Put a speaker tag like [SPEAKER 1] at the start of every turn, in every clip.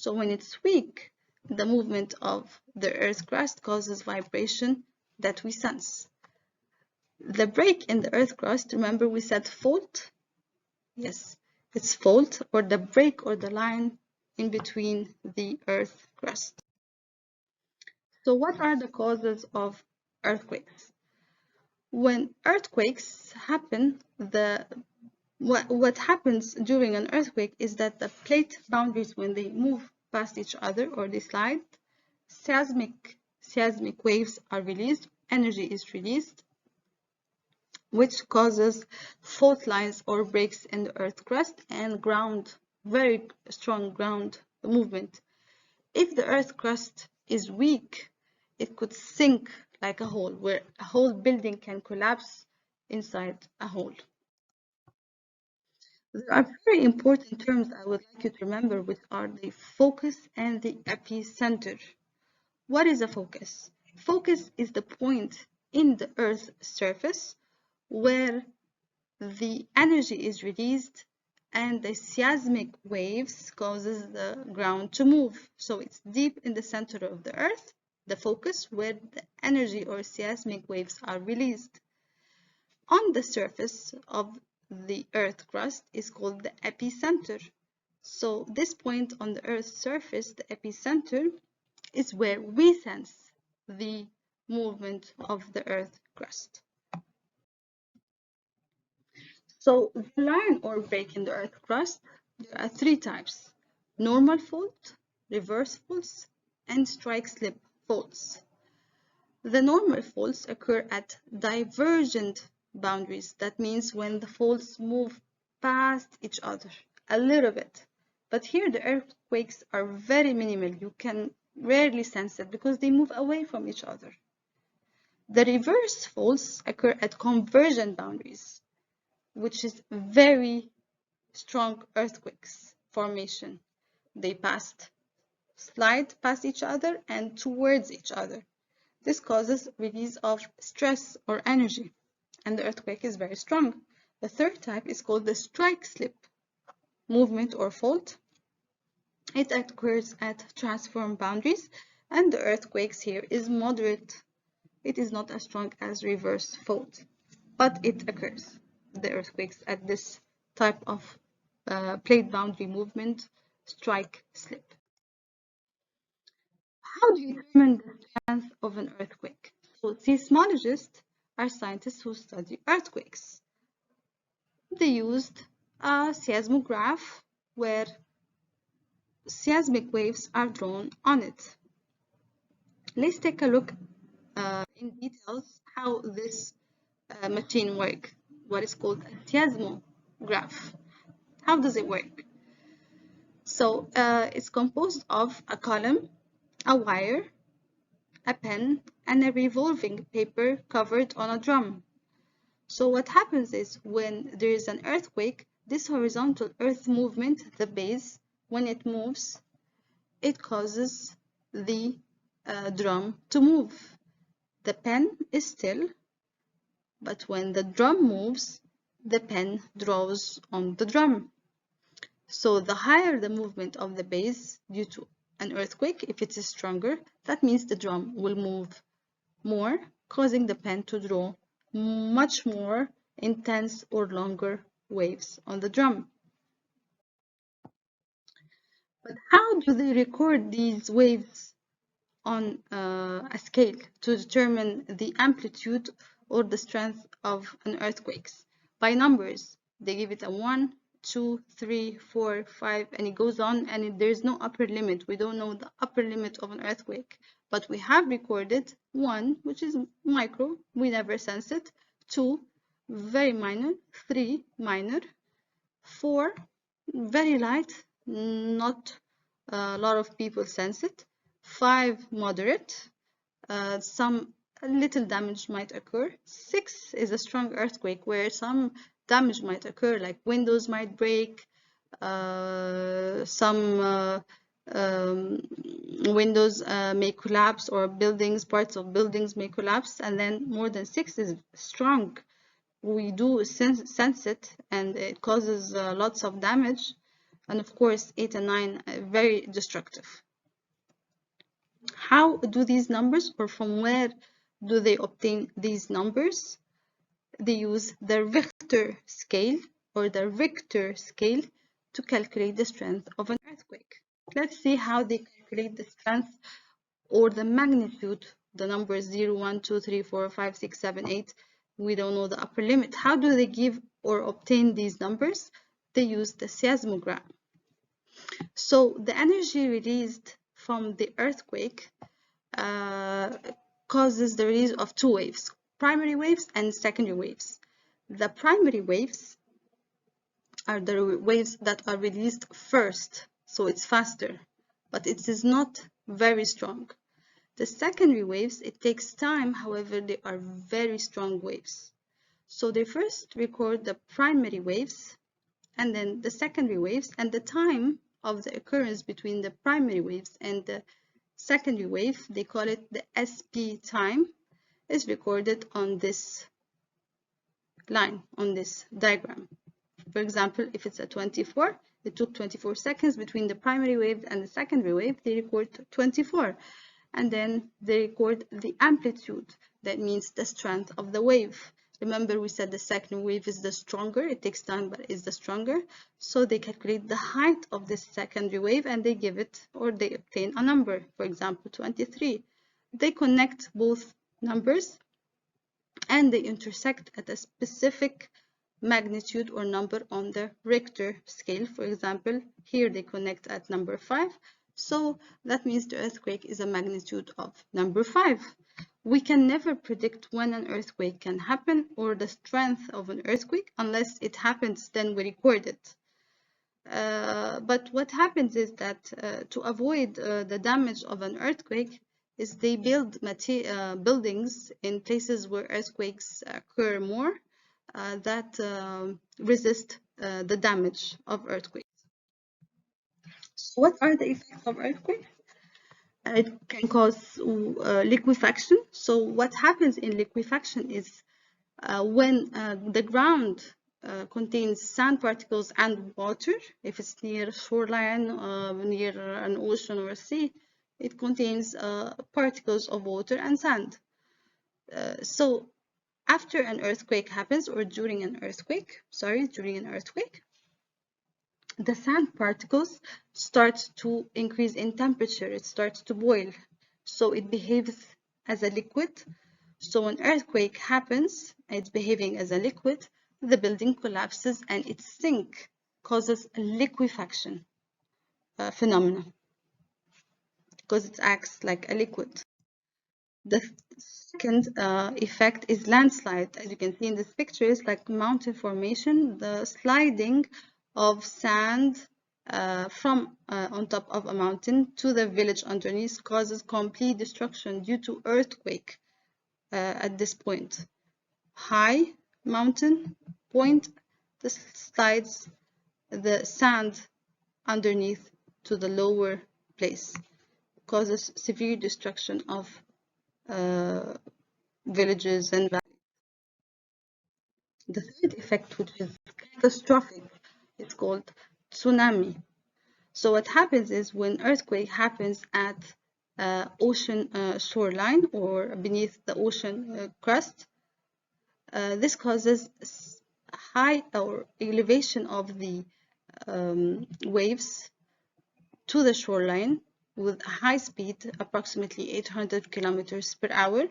[SPEAKER 1] So when it's weak, the movement of the Earth crust causes vibration that we sense. The break in the Earth crust, remember we said fault? Yes, it's fault or the break or the line in between the Earth crust. So what are the causes of earthquakes? When earthquakes happen, what happens during an earthquake is that the plate boundaries, when they move past each other or they slide, seismic waves are released, energy is released, which causes fault lines or breaks in the earth crust and ground, very strong ground movement. If the earth crust is weak, it could sink like a hole, where a whole building can collapse inside a hole. There are very important terms I would like you to remember, which are the focus and the epicenter. What is a focus? Focus is the point in the Earth's surface where the energy is released and the seismic waves causes the ground to move. So it's deep in the center of the Earth, the focus where the energy or seismic waves are released. On the surface of the Earth crust is called the epicenter. So this point on the Earth's surface, the epicenter, is where we sense the movement of the Earth crust. So the line or break in the Earth crust, there are three types: normal fault, reverse faults, and strike slip faults. The normal faults occur at divergent boundaries. That means when the faults move past each other a little bit. But here the earthquakes are very minimal. You can rarely sense it because they move away from each other. The reverse faults occur at convergent boundaries, which is very strong earthquakes formation. They slide past each other and towards each other. This causes release of stress or energy, and the earthquake is very strong. The third type is called the strike slip movement or fault. It occurs at transform boundaries, and the earthquakes here is moderate. It is not as strong as reverse fault, but it occurs, the earthquakes at this type of plate boundary movement, strike slip. How do you determine the strength of an earthquake? So seismologists are scientists who study earthquakes. They used a seismograph where seismic waves are drawn on it. Let's take a look in details how this machine works, what is called a seismograph. How does it work? So it's composed of a column, a wire, a pen, and a revolving paper covered on a drum. So what happens is when there is an earthquake, this horizontal earth movement, the base, when it moves, it causes the drum to move. The pen is still, but when the drum moves, the pen draws on the drum. So the higher the movement of the base due to an earthquake, if it is stronger, that means the drum will move more, causing the pen to draw much more intense or longer waves on the drum. But how do they record these waves on a scale to determine the amplitude or the strength of an earthquake? By numbers. They give it a 1, 2, 3, 4, 5, and it goes on, and there's no upper limit. We don't know the upper limit of an earthquake, but we have recorded 1, which is micro, we never sense it, 2, very minor, 3, minor, 4, very light, not a lot of people sense it, 5, moderate, some little damage might occur, 6 is a strong earthquake where some damage might occur, like windows might break, some windows may collapse, or parts of buildings may collapse, and then more than 6 is strong. We do sense it, and it causes lots of damage. And of course, 8 and 9 are very destructive. How do these numbers, or from where do they obtain these numbers? They use the Richter scale or the Richter scale to calculate the strength of an earthquake. Let's see how they calculate the strength or the magnitude, the numbers 0, 1, 2, 3, 4, 5, 6, 7, 8. We don't know the upper limit. How do they give or obtain these numbers? They use the seismogram. So the energy released from the earthquake causes the release of two waves, primary waves and secondary waves. The primary waves are the waves that are released first, so it's faster, but it is not very strong. The secondary waves, it takes time, however, they are very strong waves. So they first record the primary waves and then the secondary waves, and the time of the occurrence between the primary waves and the secondary wave, they call it the SP time, is recorded on this line, on this diagram. For example, if it's a 24, it took 24 seconds between the primary wave and the secondary wave, they record 24. And then they record the amplitude, that means the strength of the wave. Remember, we said the second wave is the stronger, it takes time, but is the stronger. So they calculate the height of this secondary wave and they give it, or they obtain a number, for example, 23. They connect both numbers and they intersect at a specific magnitude or number on the Richter scale. For example, here they connect at number 5. So that means the earthquake is a magnitude of number 5. We can never predict when an earthquake can happen or the strength of an earthquake. Unless it happens, then we record it. But what happens is that to avoid the damage of an earthquake is they build buildings in places where earthquakes occur more that resist the damage of earthquakes. So what are the effects of earthquakes? It can cause liquefaction. So what happens in liquefaction is when the ground contains sand particles and water, if it's near a shoreline, near an ocean or a sea, it contains particles of water and sand. So after an earthquake happens, or during an earthquake, the sand particles start to increase in temperature. It starts to boil. So it behaves as a liquid. So when earthquake happens, it's behaving as a liquid, the building collapses and its sink causes a liquefaction phenomenon because it acts like a liquid. The second effect is landslide. As you can see in this picture, it's like mountain formation, the sliding of sand from on top of a mountain to the village underneath causes complete destruction due to earthquake at this point. High mountain point, this slides the sand underneath to the lower place, causes severe destruction of villages and valleys. The third effect, which is catastrophic, is called tsunami. So what happens is when earthquake happens at ocean shoreline or beneath the ocean crust, this causes high or elevation of the waves to the shoreline with a high speed, approximately 800 kilometers per hour,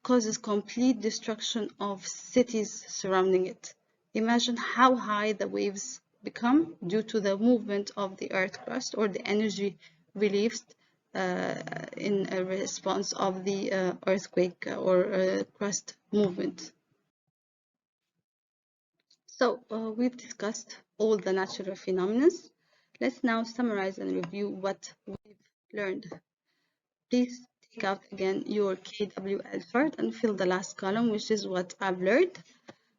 [SPEAKER 1] causes complete destruction of cities surrounding it. Imagine how high the waves become due to the movement of the earth crust or the energy released in a response of the earthquake or crust movement. So we've discussed all the natural phenomena. Let's now summarize and review what we've learned. Please take out again your KWL chart and fill the last column, which is what I've learned.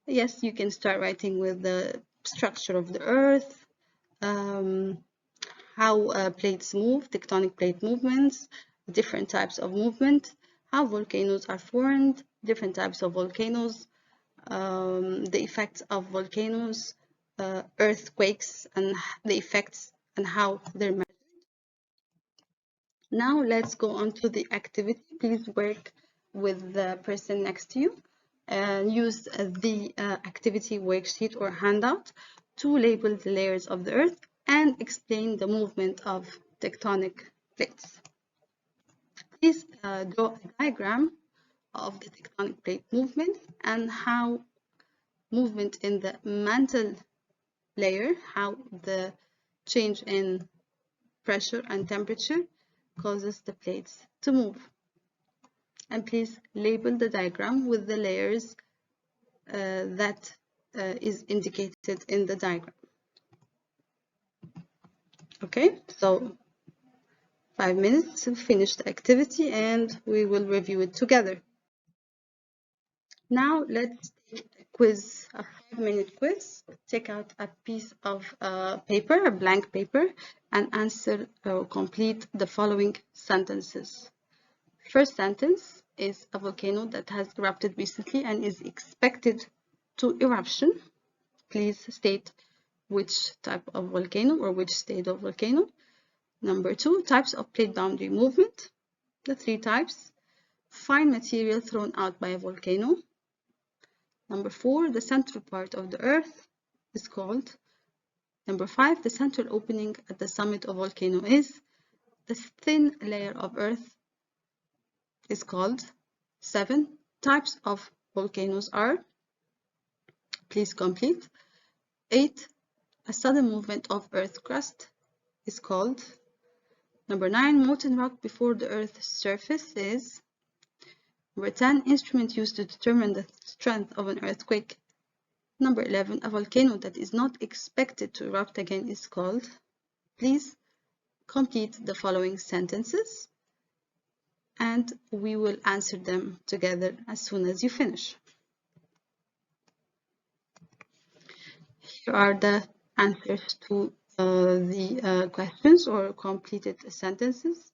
[SPEAKER 1] Yes, you can start writing with the structure of the earth, how plates move, tectonic plate movements, different types of movement, how volcanoes are formed, different types of volcanoes, the effects of volcanoes, earthquakes and the effects and how they're measured. Now let's go on to the activity. Please work with the person next to you and use the activity worksheet or handout to label the layers of the earth and explain the movement of tectonic plates. Please draw a diagram of the tectonic plate movement and how movement in the mantle layer, how the change in pressure and temperature causes the plates to move. And please label the diagram with the layers that is indicated in the diagram. Okay, so 5 minutes to finish the activity and we will review it together. Now let's take a quiz, a 5-minute quiz. Take out a piece of paper, a blank paper, and answer or complete the following sentences. First sentence is a volcano that has erupted recently and is expected to eruption. Please state which type of volcano or which state of volcano. Number 2, types of plate boundary movement. The 3 types. Fine material thrown out by a volcano. Number 4, the central part of the earth is called. Number 5, the central opening at the summit of volcano is. The thin layer of earth is called. 7, types of volcanoes are. Please complete. 8, a sudden movement of earth crust is called. Number 9, molten rock before the earth's surface is. Number 10, instrument used to determine the strength of an earthquake. Number 11, a volcano that is not expected to erupt again is called. Please complete the following sentences and we will answer them together as soon as you finish. Here are the answers to the questions or completed sentences.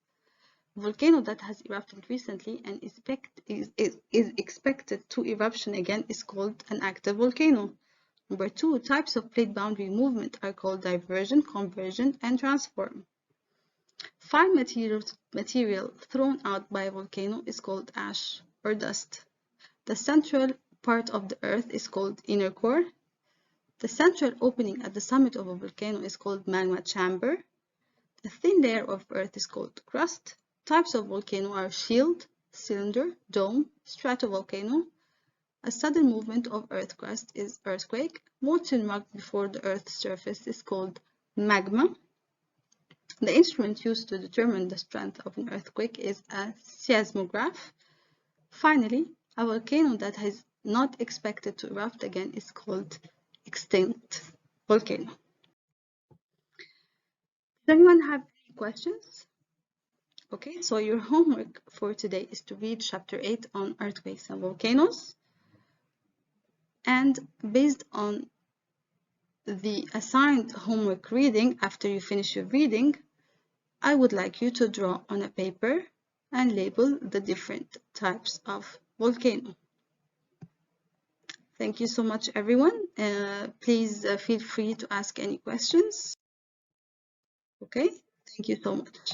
[SPEAKER 1] Volcano that has erupted recently and is expected to eruption again is called an active volcano. Number 2, types of plate boundary movement are called diversion, conversion, and transform. Fine material thrown out by a volcano is called ash or dust. The central part of the earth is called inner core. The central opening at the summit of a volcano is called magma chamber. The thin layer of earth is called crust. Types of volcano are shield, cylinder, dome, stratovolcano. A sudden movement of earth crust is earthquake. Molten rock before the earth's surface is called magma. The instrument used to determine the strength of an earthquake is a seismograph. Finally, a volcano that is not expected to erupt again is called extinct volcano. Does anyone have any questions? Okay, so your homework for today is to read chapter 8 on earthquakes and volcanoes. And based on the assigned homework reading, after you finish your reading, I would like you to draw on a paper and label the different types of volcano. Thank you so much, everyone. Please feel free to ask any questions. Okay, thank you so much.